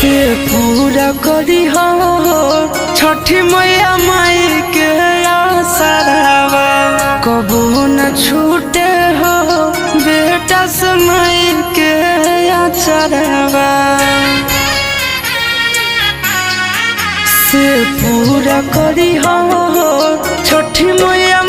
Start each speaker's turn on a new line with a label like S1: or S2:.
S1: से पूरा करी हो छठी मैया माई के आसरावा कबू न छूटे हो बेटा से माई के आचरावा से पूरा करी हो छठी मैया